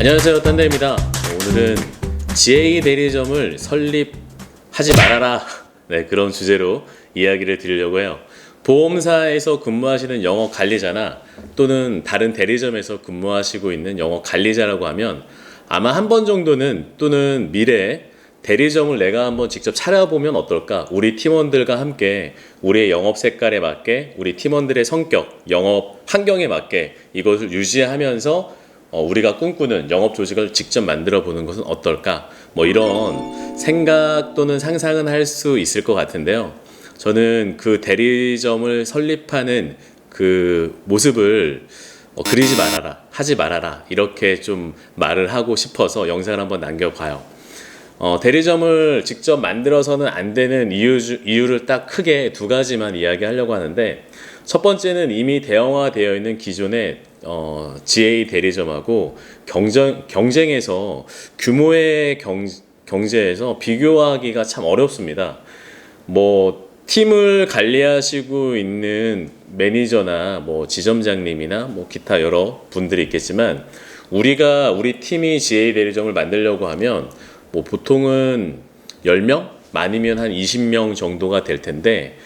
안녕하세요, 딴데입니다. 오늘은 GA 대리점을 설립하지 말아라, 그런 주제로 이야기를 드리려고 해요. 보험사에서 근무하시는 영업 관리자나 또는 다른 대리점에서 근무하시고 있는 영업 관리자라고 하면 아마 한 번 정도는 또는 미래에 대리점을 내가 한번 직접 차려보면 어떨까? 우리 팀원들과 함께 우리의 영업 색깔에 맞게, 우리 팀원들의 성격, 영업 환경에 맞게 이것을 유지하면서 우리가 꿈꾸는 영업 조직을 직접 만들어 보는 것은 어떨까? 이런 생각 또는 상상은 할 수 있을 것 같은데요. 저는 그 대리점을 설립하는 그 모습을 그리지 말아라, 하지 말아라, 이렇게 좀 말을 하고 싶어서 영상을 한번 남겨봐요. 대리점을 직접 만들어서는 안 되는 이유를 딱 크게 두 가지만 이야기하려고 하는데, 첫 번째는 이미 대형화되어 있는 기존의 GA 대리점하고 경쟁에서 규모의 경제에서 비교하기가 참 어렵습니다. 팀을 관리하시고 있는 매니저나 지점장님이나 기타 여러 분들이 있겠지만, 우리 팀이 GA 대리점을 만들려고 하면 보통은 10명? 많으면 한 20명 정도가 될 텐데,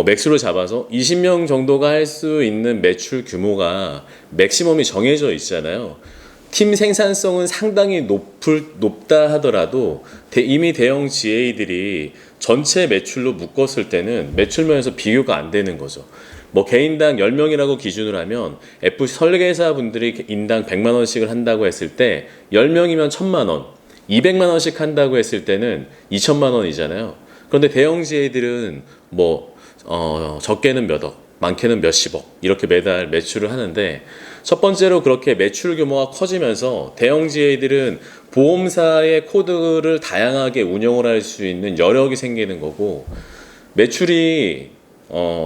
맥스로 잡아서 20명 정도가 할 수 있는 매출 규모가 맥시멈이 정해져 있잖아요. 팀 생산성은 상당히 높다 하더라도 이미 대형 GA들이 전체 매출로 묶었을 때는 매출면에서 비교가 안 되는 거죠. 개인당 10명이라고 기준으로 하면 FC 설계사 분들이 인당 100만 원씩을 한다고 했을 때 10명이면 1000만 원, 200만 원씩 한다고 했을 때는 2천만 원이잖아요. 그런데 대형 GA들은 적게는 몇억, 많게는 몇십억 이렇게 매달 매출을 하는데, 첫 번째로 그렇게 매출 규모가 커지면서 대형 GA들은 보험사의 코드를 다양하게 운영을 할 수 있는 여력이 생기는 거고, 매출이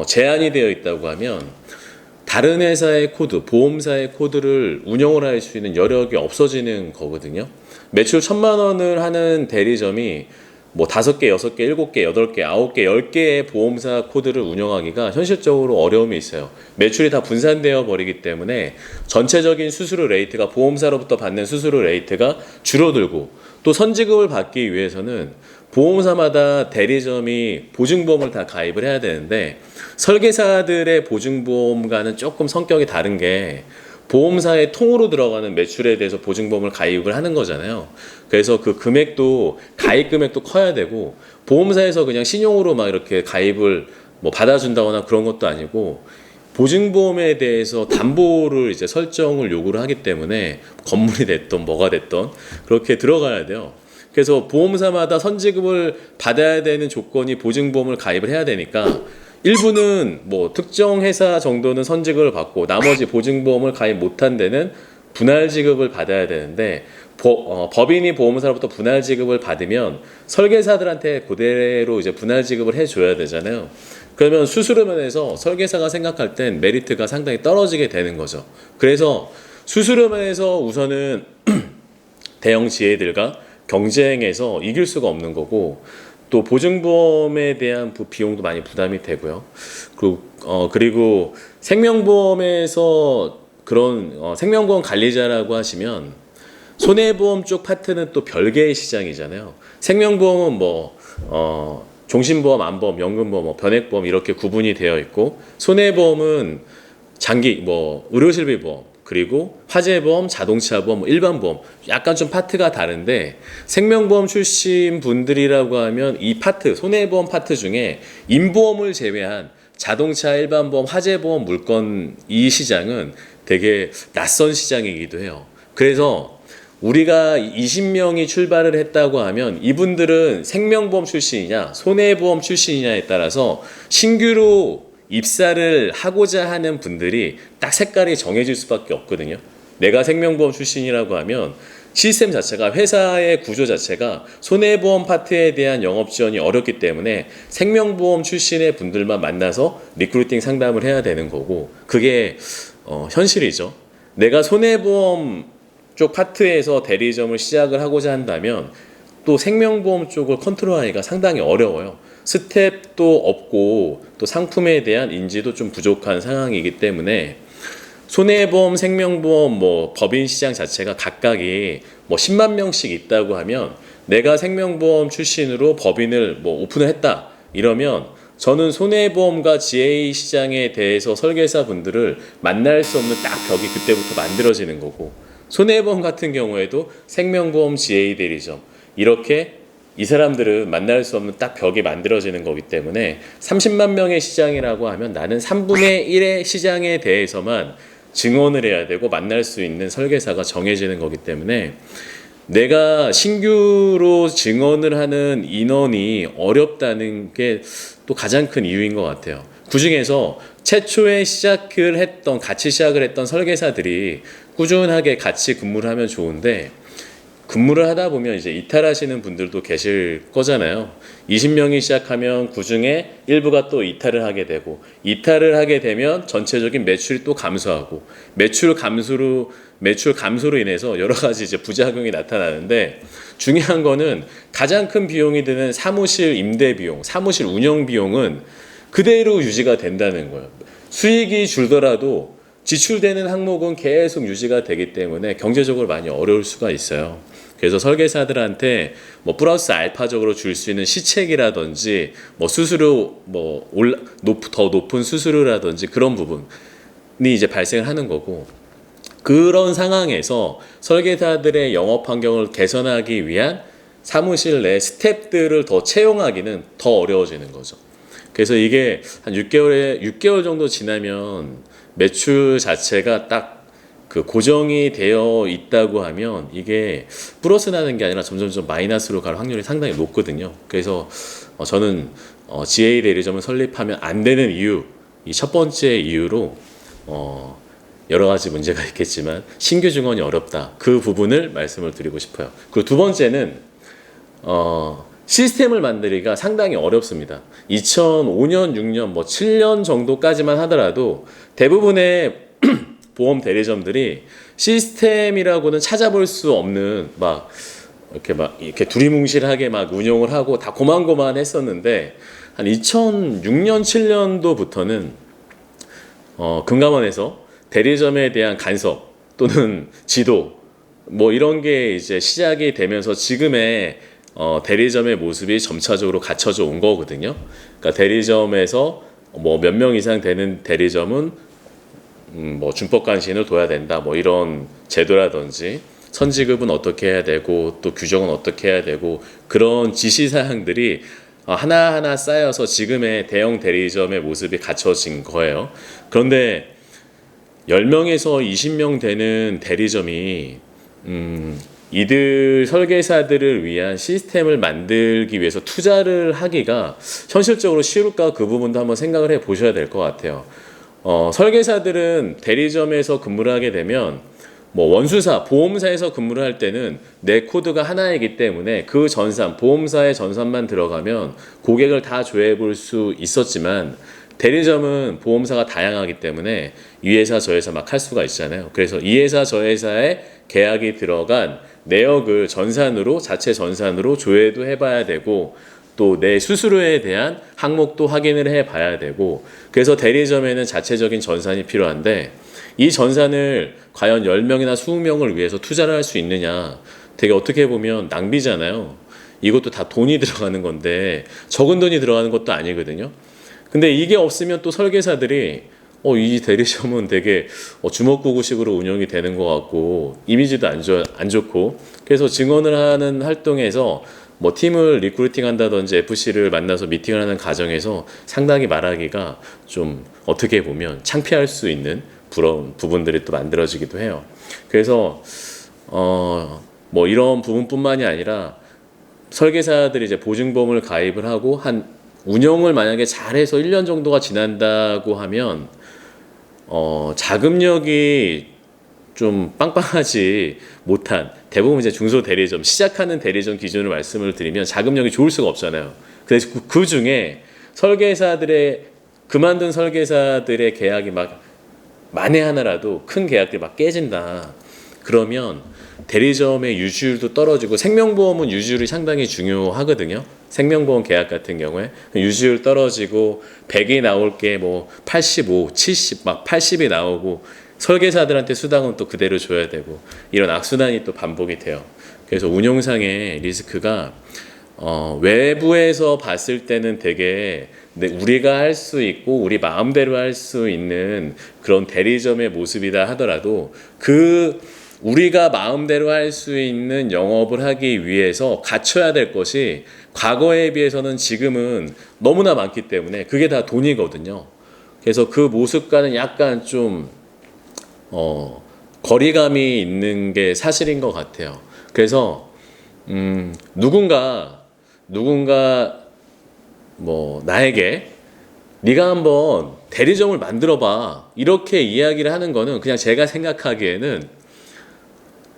제한이 되어 있다고 하면 다른 회사의 코드, 보험사의 코드를 운영을 할 수 있는 여력이 없어지는 거거든요. 매출 1000만 원을 하는 대리점이 5개, 6개, 7개, 8개, 9개, 10개의 보험사 코드를 운영하기가 현실적으로 어려움이 있어요. 매출이 다 분산되어 버리기 때문에 전체적인 수수료 레이트가, 보험사로부터 받는 수수료 레이트가 줄어들고, 또 선지급을 받기 위해서는 보험사마다 대리점이 보증보험을 다 가입을 해야 되는데, 설계사들의 보증보험과는 조금 성격이 다른 게 보험사의 통으로 들어가는 매출에 대해서 보증보험을 가입을 하는 거잖아요. 그래서 그 금액도, 가입 금액도 커야 되고, 보험사에서 그냥 신용으로 막 이렇게 가입을 받아준다거나 그런 것도 아니고, 보증보험에 대해서 담보를 이제 설정을 요구를 하기 때문에 건물이 됐던 뭐가 됐던 그렇게 들어가야 돼요. 그래서 보험사마다 선지급을 받아야 되는 조건이 보증보험을 가입을 해야 되니까, 일부는 특정 회사 정도는 선지급을 받고 나머지 보증보험을 가입 못한 데는 분할지급을 받아야 되는데, 법인이 보험사로부터 분할지급을 받으면 설계사들한테 그대로 이제 분할지급을 해줘야 되잖아요. 그러면 수수료 면에서 설계사가 생각할 땐 메리트가 상당히 떨어지게 되는 거죠. 그래서 수수료 면에서 우선은 대형 GA들과 경쟁에서 이길 수가 없는 거고, 또 보증보험에 대한 비용도 많이 부담이 되고요. 그리고 생명보험에서 그런 생명보험 관리자라고 하시면 손해보험 쪽 파트는 또 별개의 시장이잖아요. 생명보험은 종신보험, 안보험, 연금보험, 변액보험 이렇게 구분이 되어 있고, 손해보험은 장기 의료실비보험, 그리고 화재보험, 자동차보험, 일반보험 약간 좀 파트가 다른데, 생명보험 출신 분들이라고 하면 이 파트, 손해보험 파트 중에 인보험을 제외한 자동차, 일반보험, 화재보험, 물건, 이 시장은 되게 낯선 시장이기도 해요. 그래서 우리가 20명이 출발을 했다고 하면 이분들은 생명보험 출신이냐 손해보험 출신이냐에 따라서 신규로 입사를 하고자 하는 분들이 딱 색깔이 정해질 수밖에 없거든요. 내가 생명보험 출신이라고 하면 시스템 자체가, 회사의 구조 자체가 손해보험 파트에 대한 영업 지원이 어렵기 때문에 생명보험 출신의 분들만 만나서 리크루팅 상담을 해야 되는 거고, 그게 현실이죠. 내가 손해보험 쪽 파트에서 대리점을 시작을 하고자 한다면 또 생명보험 쪽을 컨트롤하기가 상당히 어려워요. 스텝도 없고 또 상품에 대한 인지도 좀 부족한 상황이기 때문에 손해보험, 생명보험, 뭐 법인 시장 자체가 각각이 뭐 10만 명씩 있다고 하면 내가 생명보험 출신으로 법인을 뭐 오픈을 했다 이러면 저는 손해보험과 GA 시장에 대해서 설계사 분들을 만날 수 없는 딱 벽이 그때부터 만들어지는 거고, 손해보험 같은 경우에도 생명보험 GA 대리점 이렇게 이 사람들은 만날 수 없는 딱 벽이 만들어지는 거기 때문에 30만 명의 시장이라고 하면 나는 3분의 1의 시장에 대해서만 증언을 해야 되고 만날 수 있는 설계사가 정해지는 거기 때문에 내가 신규로 증언을 하는 인원이 어렵다는 게 또 가장 큰 이유인 것 같아요. 그 중에서 최초에 같이 시작을 했던 설계사들이 꾸준하게 같이 근무를 하면 좋은데, 근무를 하다 보면 이제 이탈하시는 분들도 계실 거잖아요. 20명이 시작하면 그 중에 일부가 또 이탈을 하게 되고, 이탈을 하게 되면 전체적인 매출이 또 감소하고, 매출 감소로 인해서 여러 가지 이제 부작용이 나타나는데, 중요한 거는 가장 큰 비용이 드는 사무실 임대 비용, 사무실 운영 비용은 그대로 유지가 된다는 거예요. 수익이 줄더라도 지출되는 항목은 계속 유지가 되기 때문에 경제적으로 많이 어려울 수가 있어요. 그래서 설계사들한테 뭐 플러스 알파적으로 줄 수 있는 시책이라든지 뭐 수수료 더 높은 수수료라든지 그런 부분이 이제 발생을 하는 거고, 그런 상황에서 설계사들의 영업 환경을 개선하기 위한 사무실 내 스태프들을 더 채용하기는 더 어려워지는 거죠. 그래서 이게 한 6개월 정도 지나면 매출 자체가 딱 그 고정이 되어 있다고 하면 이게 플러스 나는 게 아니라 점점 마이너스로 갈 확률이 상당히 높거든요. 그래서 저는 GA 대리점을 설립하면 안 되는 이유, 이 첫 번째 이유로 여러 가지 문제가 있겠지만 신규 증원이 어렵다, 그 부분을 말씀을 드리고 싶어요. 그리고 두 번째는 시스템을 만들기가 상당히 어렵습니다. 2005년, 6년, 7년 정도까지만 하더라도 대부분의 보험 대리점들이 시스템이라고는 찾아볼 수 없는 이렇게 두리뭉실하게 운영을 하고 다 고만고만했었는데, 한 2006년, 7년도부터는 금감원에서 대리점에 대한 간섭 또는 지도 이런 게 이제 시작이 되면서 지금의 대리점의 모습이 점차적으로 갖춰져 온 거거든요. 그러니까 대리점에서 몇 명 이상 되는 대리점은 준법 간신을 둬야 된다, 이런 제도라든지 선지급은 어떻게 해야 되고 또 규정은 어떻게 해야 되고, 그런 지시사항들이 하나하나 쌓여서 지금의 대형 대리점의 모습이 갖춰진 거예요. 그런데 10명에서 20명 되는 대리점이 이들 설계사들을 위한 시스템을 만들기 위해서 투자를 하기가 현실적으로 쉬울까, 그 부분도 한번 생각을 해 보셔야 될 것 같아요. 설계사들은 대리점에서 근무를 하게 되면 원수사, 보험사에서 근무를 할 때는 내 코드가 하나이기 때문에 그 전산, 보험사의 전산만 들어가면 고객을 다 조회해 볼 수 있었지만, 대리점은 보험사가 다양하기 때문에 이 회사 저 회사 할 수가 있잖아요. 그래서 이 회사 저 회사에 계약이 들어간 내역을 자체 전산으로 조회도 해봐야 되고, 또 내 수수료에 대한 항목도 확인을 해봐야 되고, 그래서 대리점에는 자체적인 전산이 필요한데, 이 전산을 과연 10명이나 20명을 위해서 투자를 할 수 있느냐, 되게 어떻게 보면 낭비잖아요. 이것도 다 돈이 들어가는 건데 적은 돈이 들어가는 것도 아니거든요. 근데 이게 없으면 또 설계사들이 이 대리점은 되게 주먹구구식으로 운영이 되는 것 같고 이미지도 안 좋고, 그래서 증언을 하는 활동에서 팀을 리크루팅 한다든지 FC를 만나서 미팅을 하는 과정에서 상당히 말하기가 좀 어떻게 보면 창피할 수 있는 그런 부분들이 또 만들어지기도 해요. 그래서 이런 부분뿐만이 아니라 설계사들이 이제 보증보험을 가입을 하고 한 운영을 만약에 잘해서 1년 정도가 지난다고 하면 자금력이 좀 빵빵하지 못한, 대부분 이제 중소 대리점, 시작하는 대리점 기준으로 말씀을 드리면 자금력이 좋을 수가 없잖아요. 그래서 그 중에 그만둔 설계사들의 계약이 만에 하나라도 큰 계약들이 깨진다. 그러면 대리점의 유지율도 떨어지고, 생명보험은 유지율이 상당히 중요하거든요. 생명보험 계약 같은 경우에 유지율 떨어지고 100이 나올 게 85, 70, 80이 나오고, 설계사들한테 수당은 또 그대로 줘야 되고 이런 악순환이 또 반복이 돼요. 그래서 운용상의 리스크가 외부에서 봤을 때는 되게 우리가 할 수 있고 우리 마음대로 할 수 있는 그런 대리점의 모습이다 하더라도 그 우리가 마음대로 할 수 있는 영업을 하기 위해서 갖춰야 될 것이 과거에 비해서는 지금은 너무나 많기 때문에 그게 다 돈이거든요. 그래서 그 모습과는 약간 좀 거리감이 있는 게 사실인 것 같아요. 그래서 누군가 뭐 나에게 네가 한번 대리점을 만들어봐 이렇게 이야기를 하는 거는 그냥 제가 생각하기에는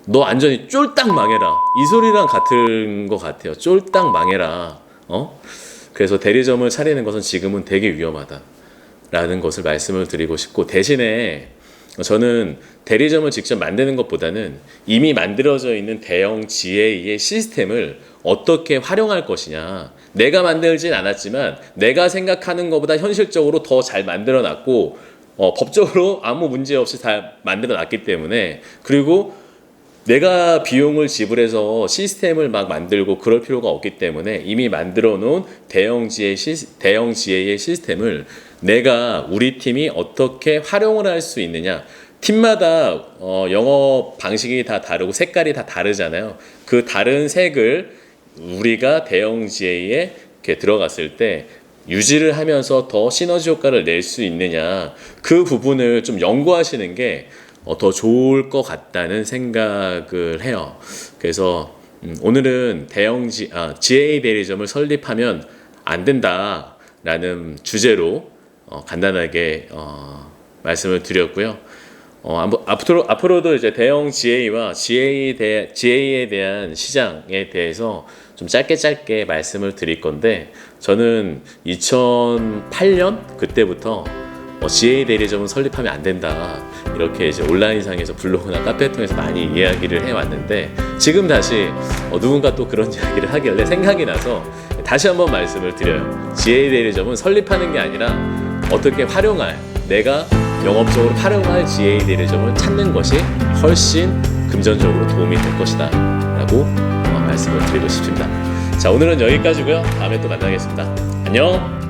너 완전히 쫄딱 망해라 이 소리랑 같은 것 같아요. 쫄딱 망해라. 그래서 대리점을 차리는 것은 지금은 되게 위험하다라는 것을 말씀을 드리고 싶고, 대신에 저는 대리점을 직접 만드는 것보다는 이미 만들어져 있는 대형 GA의 시스템을 어떻게 활용할 것이냐. 내가 만들진 않았지만 내가 생각하는 것보다 현실적으로 더 잘 만들어 놨고 법적으로 아무 문제 없이 다 만들어 놨기 때문에, 그리고 내가 비용을 지불해서 시스템을 막 만들고 그럴 필요가 없기 때문에 이미 만들어 놓은 대형 GA의 시스템을 내가 우리 팀이 어떻게 활용을 할 수 있느냐. 팀마다 영업 방식이 다 다르고 색깔이 다 다르잖아요. 그 다른 색을 우리가 대형 GA에 이렇게 들어갔을 때 유지를 하면서 더 시너지 효과를 낼 수 있느냐, 그 부분을 좀 연구하시는 게 더 좋을 것 같다는 생각을 해요. 그래서 오늘은 GA 대리점을 설립하면 안 된다라는 주제로 간단하게 말씀을 드렸고요. 앞으로도 이제 대형 GA와 GA에 대한 시장에 대해서 좀 짧게 말씀을 드릴 건데, 저는 2008년 그때부터 GA 대리점은 설립하면 안 된다 이렇게 이제 온라인상에서 블로그나 카페 통해서 많이 이야기를 해왔는데, 지금 다시 누군가 또 그런 이야기를 하길래 생각이 나서 다시 한번 말씀을 드려요. GA 대리점은 설립하는 게 아니라 어떻게 활용할, 내가 영업적으로 활용할 GA 대리점을 찾는 것이 훨씬 금전적으로 도움이 될 것이다 라고 말씀을 드리고 싶습니다. 자, 오늘은 여기까지고요. 다음에 또 만나겠습니다. 안녕.